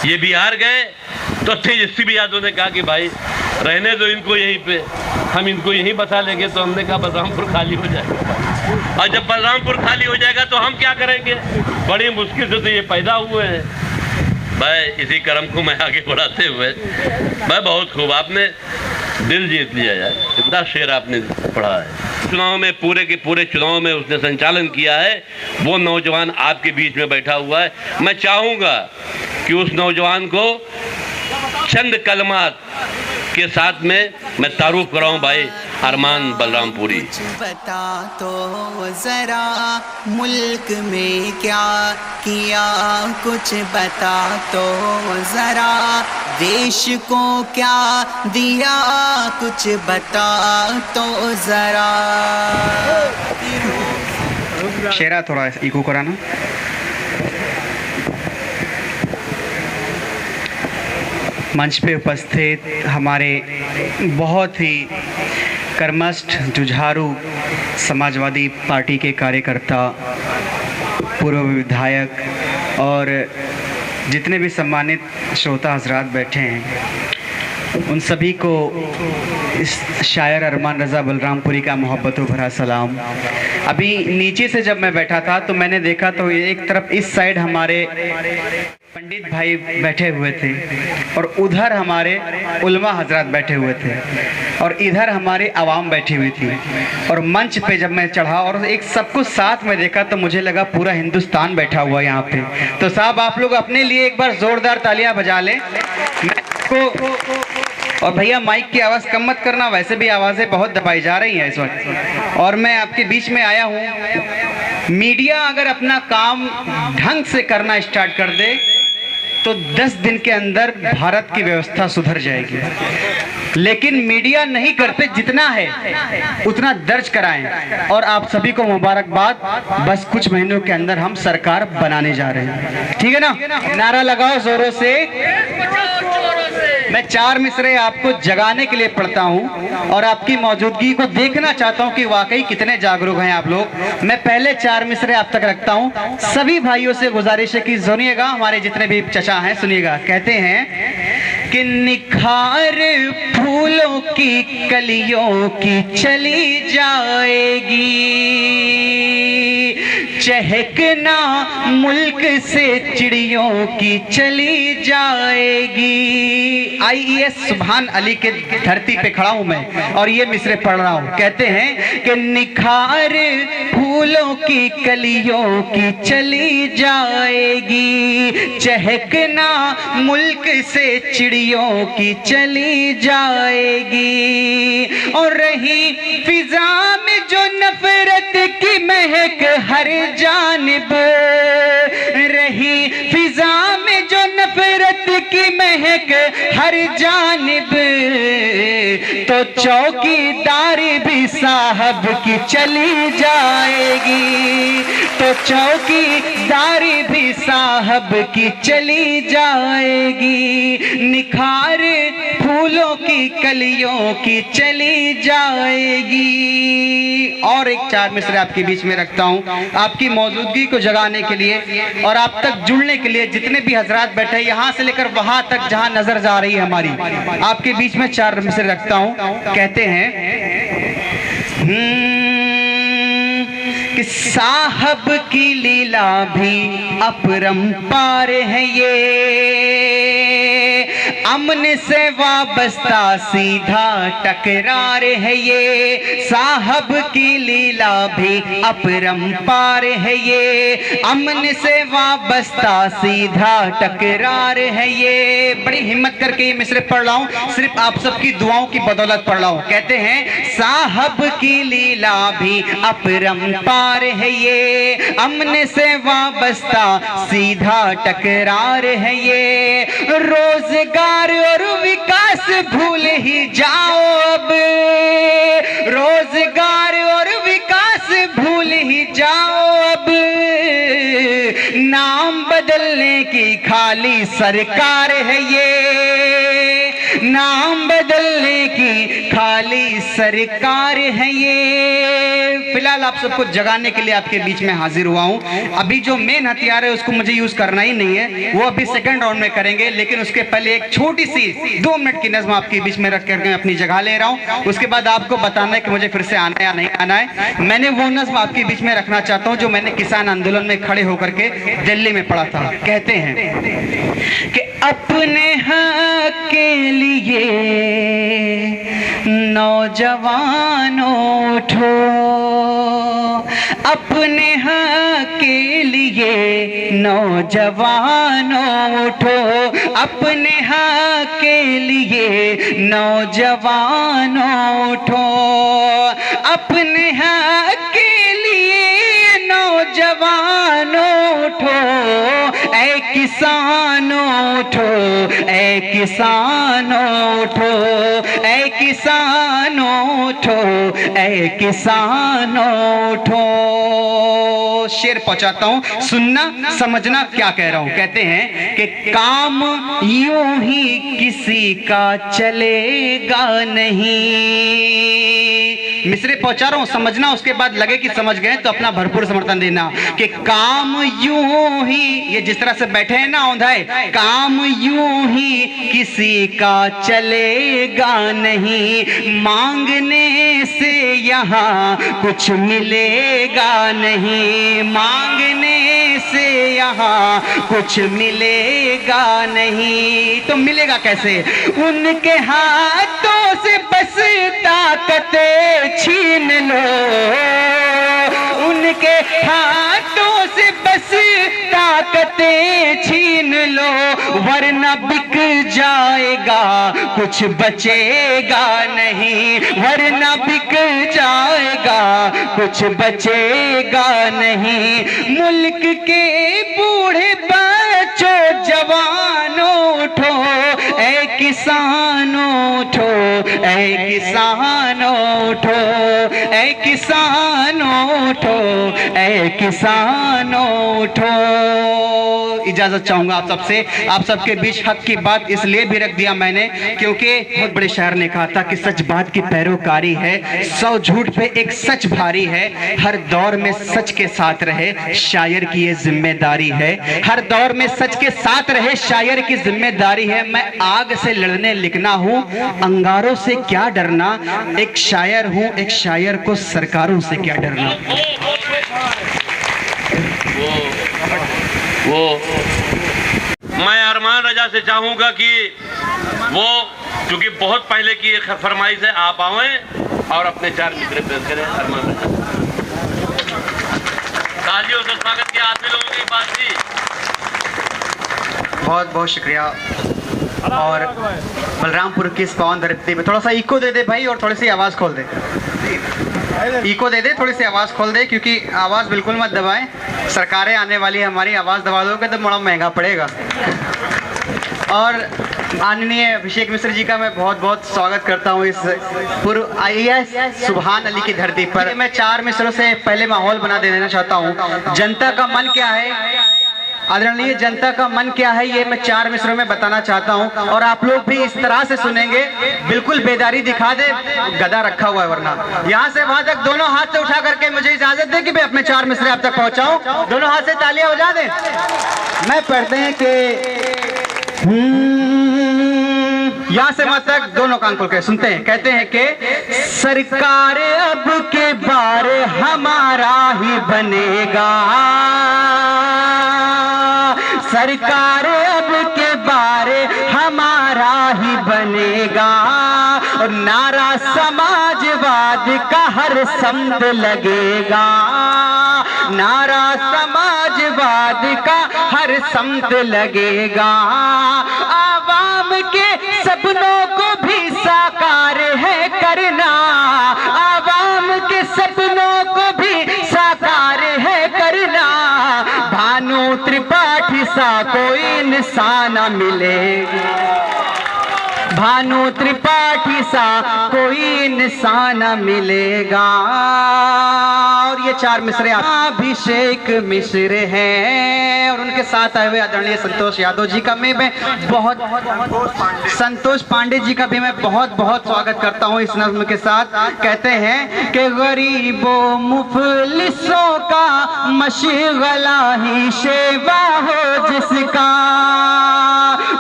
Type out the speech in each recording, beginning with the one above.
ये बिहार गए तो तेजस्वी भी यादव ने कहा कि भाई रहने दो इनको यहीं पे, हम इनको यहीं बसा लेंगे। तो हमने कहा बलरामपुर खाली हो जाएगा, और जब बलरामपुर खाली हो जाएगा तो हम क्या करेंगे? बड़ी मुश्किल से तो ये पैदा हुए हैं भाई। इसी कर्म को मैं आगे बढ़ाते हुए भाई, बहुत खूब आपने दिल जीत लिया यार, कितना शेर आपने पढ़ा है। चुनाव में पूरे के पूरे चुनाव में उसने संचालन किया है, वो नौजवान आपके बीच में बैठा हुआ है। मैं चाहूँगा कि उस नौजवान को चंद कलमात के साथ में मैं तारुफ कराऊं भाई, अरमान बलरामपुरी। बता तो जरा मुल्क में क्या किया, कुछ बता तो जरा देश को क्या दिया, कुछ बता तो जरा। शेरा थोड़ा इको कराना। मंच पे उपस्थित हमारे बहुत ही कर्मठ जुझारू समाजवादी पार्टी के कार्यकर्ता, पूर्व विधायक और जितने भी सम्मानित श्रोता हजरात बैठे हैं, उन सभी को इस शायर अरमान रज़ा बलरामपुरी का मोहब्बतों भरा सलाम। अभी नीचे से जब मैं बैठा था तो मैंने देखा तो एक तरफ इस साइड हमारे पंडित भाई बैठे हुए थे और उधर हमारे उलमा हजरात बैठे हुए थे और इधर हमारी आवाम बैठी हुई थी। और मंच पे जब मैं चढ़ा और एक सब कुछ साथ में देखा तो मुझे लगा पूरा हिंदुस्तान बैठा हुआ यहाँ पे। तो साहब आप लोग अपने लिए एक बार जोरदार तालियां बजा लें। और भैया माइक की आवाज़ कम मत करना, वैसे भी आवाज़ें बहुत दबाई जा रही हैं इस वक्त। और मैं आपके बीच में आया हूँ, मीडिया अगर अपना काम ढंग से करना स्टार्ट कर दे तो 10 दिन के अंदर भारत की व्यवस्था सुधर जाएगी। लेकिन मीडिया नहीं करते, जितना है उतना दर्ज कराएं। और आप सभी को मुबारकबाद, बस कुछ महीनों के अंदर हम सरकार बनाने जा रहे हैं, ठीक है ना? नारा लगाओ जोरों से। मैं 4 मिसरे आपको जगाने के लिए पढ़ता हूं और आपकी मौजूदगी को देखना चाहता हूं कि वाकई कितने जागरूक हैं आप लोग। मैं पहले 4 मिसरे आप तक रखता हूं। सभी भाइयों से गुजारिश है कि सुनिएगा, हमारे जितने भी चचा हैं सुनिएगा। कहते हैं कि निखार फूलों की कलियों की चली जाएगी, चहकना मुल्क से चिड़ियों की चली जाएगी। IES सुभान अली के धरती पे खड़ा हूं मैं और ये मिसरे पढ़ रहा हूं। कहते हैं कि निखार फूलों की कलियों की चली जाएगी, चहकना मुल्क से चिड़ियों की चली जाएगी। और रही फिजा में जो नफरत की महक हर जानिब, रही फिजा में जो नफरत की महक हर जानिब, तो चौकीदारी भी साहब की चली जाएगी, तो चौकीदारी भी साहब की चली जाएगी। निखार फूलों की कलियों की चली जाएगी। और एक 4 मिसरे आपके बीच में रखता हूं आपकी मौजूदगी को जगाने के लिए और आप तक जुड़ने के लिए। जितने भी हजरात बैठे यहां से लेकर वहां तक जहां नजर जा रही है हमारी, आपके बीच में 4 मिसरे रखता हूं। कहते हैं कि साहब की लीला भी अपरंपार है ये, अमन से वाबस्ता सीधा टकरार है ये। साहब की लीला भी अपरंपार है ये, अमन से वाबस्ता सीधा टकरार है ये। बड़ी हिम्मत करके ये मिसरे पढ़ रहा हूं, सिर्फ आप सबकी दुआओं की बदौलत पढ़ रहा हूं। कहते हैं साहब की लीला भी अपरंपार है ये, अमन से वाबस्ता सीधा टकरार है ये। रोजगार और विकास भूल ही जाओ अब, रोजगार और विकास भूल ही जाओ अब, नाम बदलने की खाली सरकार है ये, नाम बदलने की खाली सरकार है ये। फिलहाल आप सबको जगाने के लिए आपके बीच में हाजिर हुआ हूँ। अभी जो मेन हथियार है उसको मुझे यूज करना ही नहीं है, वो अभी सेकंड राउंड में करेंगे, लेकिन उसके पहले एक छोटी सी 2 मिनट की नज़्म आपके बीच में रख कर मैं अपनी जगह ले रहा हूँ। उसके बाद आपको बताना है कि मुझे फिर से आना है या नहीं आना है। मैंने वो नज़्म आपके बीच में रखना चाहता हूँ जो मैंने किसान आंदोलन में खड़े होकर के दिल्ली में पढ़ा था। कहते हैं कि अपने हक के लिए नौजवानों उठो, अपने हक के लिए नौजवानों उठो, अपने हक के लिए नौजवानों उठो, अपने हक के लिए नौजवानों उठो, ऐ किसानों उठो, ऐ किसानों उठो, ऐ किसानों उठो, ऐ किसानों उठो। शेर पहुंचाता हूं, सुनना समझना क्या कह रहा हूं। कहते हैं कि काम यूं ही किसी का चलेगा नहीं। मिसरे पहुंचा रहा हूं, समझना, उसके बाद लगे कि समझ गए तो अपना भरपूर समर्थन देना। कि काम यूं ही, ये जिस तरह से बैठे हैं ना औंधाए, काम यूं ही किसी का चलेगा नहीं, मांगने से यहाँ कुछ मिलेगा नहीं, मांगने से यहाँ कुछ मिलेगा नहीं। तो मिलेगा कैसे? उनके हाथों से बस ताकतें छीन लो, उनके हाथों से बस ताकतें छीन लो, वरना बिक जाएगा कुछ बचेगा नहीं, वरना बिक जाएगा कुछ बचेगा नहीं। मुल्क के बूढ़े बच्चों जवानों उठो, ऐ किसानों उठो, ऐ किसानों उठो, ऐ किसानों उठो, ऐ किसानों उठो। इजाजत चाहूंगा आप सबसे, आप सबके बीच हक की बात इसलिए भी रख दिया मैंने क्योंकि बहुत बड़े शायर ने कहा था कि सच बात की पैरोकारी है, 100 झूठ पे एक सच भारी है, हर दौर में सच के साथ रहे शायर की ये जिम्मेदारी है, हर दौर में सच के साथ रहे शायर की जिम्मेदारी है। मैं आग से लड़ने लिखना हूँ, अंगारों से क्या डरना, एक शायर हूँ, एक शायर को सरकारों से क्या डरना। वो मैं अरमान रजा से चाहूंगा कि वो क्योंकि बहुत पहले की एक फरमाइश है, आप आवें और अपने 4 मित्र पेश करें। अरमान रजा तालियों से स्वागत किया आप लोगों की बात थी। बहुत बहुत शुक्रिया। और बलरामपुर की इस पावन धरती पे थोड़ा सा इको दे दे भाई, और थोड़ी सी आवाज़ खोल दे, इको दे दे, थोड़ी सी आवाज़ खोल दे, क्योंकि आवाज़ बिल्कुल मत दबाएं, सरकारें आने वाली है हमारी, आवाज़ दबा दोगे तो बड़ा महंगा पड़ेगा। और आदरणीय अभिषेक मिश्र जी का मैं बहुत बहुत स्वागत करता हूँ इस पूर्व IAS सुभान अली की धरती पर। मैं 4 मिसरों से पहले माहौल बना देना चाहता हूँ। जनता का मन क्या है, आदरणीय जनता का मन क्या है, ये मैं 4 मिसरों में बताना चाहता हूँ, और आप लोग भी इस तरह से सुनेंगे, बिल्कुल बेदारी दिखा दे, गदा रखा हुआ है वरना। यहाँ से वहां तक दोनों हाथ से उठा करके मुझे इजाजत दे कि मैं अपने 4 मिसरे आप तक पहुंचाऊं। दोनों हाथ से तालियां बजा दें। मैं पढ़ते हैं कि यहाँ से वहां तक दोनों कान खोल के सुनते हैं। कहते हैं कि सरकार अब के बार हमारा ही बनेगा, सरकार अब के बारे हमारा ही बनेगा, और नारा समाजवाद का हर समत लगेगा, नारा समाजवाद का हर समत लगेगा। आवाम के सपनों को भी साकार है करना, आवाम के सपनों को भी साकार है करना, भानु त्रिपाठी सा कोई इंसान मिले, भानु त्रिपाठी सा कोई इंसान मिलेगा। और ये 4 मिसरे अभिषेक मिश्र हैं और उनके साथ आए हुए आदरणीय संतोष यादव जी का मैं बहुत संतोष पांडे जी का भी मैं बहुत बहुत स्वागत करता हूँ इस नज़्म के साथ। कहते हैं कि गरीबों मुफलिसों का मशगला ही सेवा हो जिसका,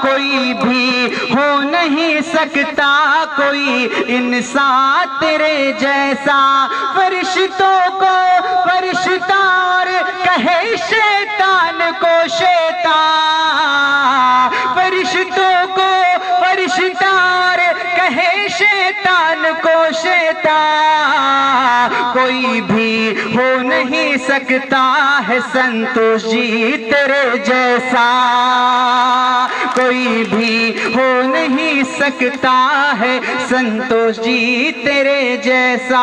कोई भी हो नहीं सकता कोई इंसान तेरे जैसा। फरिश्तों को फरिश्ता और कहे शैतान को शैतान, फरिश्तों को फरिश्ता और कहे शैतान को शैतान, कोई भी हो नहीं सकता है संतोष जी तेरे जैसा, कोई भी हो नहीं सकता है संतोष जी तेरे जैसा।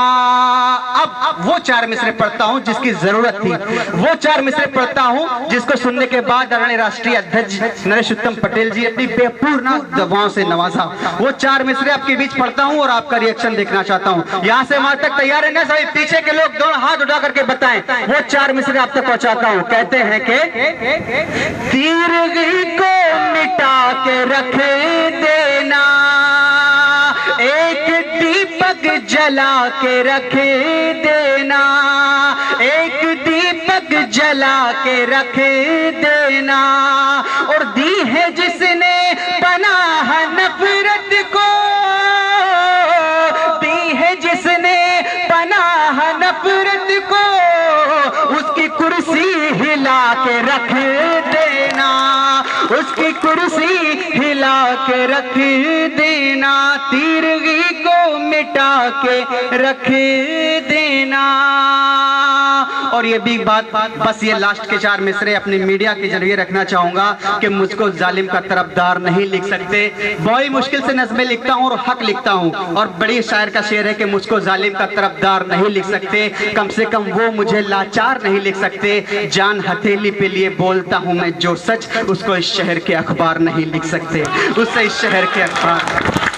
अब वो 4 मिसरे पढ़ता हूँ जिसकी जरूरत थी, वो 4 मिसरे पढ़ता हूँ जिसको सुनने के बाद आदरणीय राष्ट्रीय अध्यक्ष नरेश उत्तम पटेल जी अपनी बेपूर्ण दवाओं से नवाजा। वो 4 मिसरे आपके बीच पढ़ता हूँ और आपका रिएक्शन देखना चाहता हूँ। यहाँ से वहां तक तैयार है ना सभी? पीछे के लोग दोनों हाथ उठा करके बताएं। वो 4 मिसरे आप तक पहुंचाता हूँ। कहते हैं कि तीरगी को मिटा के रख देना, एक दीपक जला के रख देना, एक दीपक जला के रख देना। और दी है जिसने पनाह नफरत को, दी है जिसने पनाह नफरत को, उसकी कुर्सी हिला के रख देना, उसकी कुर्सी हिला के रख देना, तीरगी को मिटा के रख देना। और ये भी बात बस ये लास्ट के 4 मिसरे अपने मीडिया के जरिए रखना चाहूंगा कि मुझको जालिम का तरफदार नहीं लिख सकते। बड़ी मुश्किल से नज़में लिखता हूँ और हक लिखता हूँ, और बड़ी शायर का शेर है कि मुझको जालिम का तरफदार नहीं लिख सकते, कम से कम वो मुझे लाचार नहीं लिख सकते। जान हथेली पे लिए बोलता हूँ मैं जो सच, उसको इस शहर के अखबार नहीं लिख सकते, उससे इस शहर के अखबार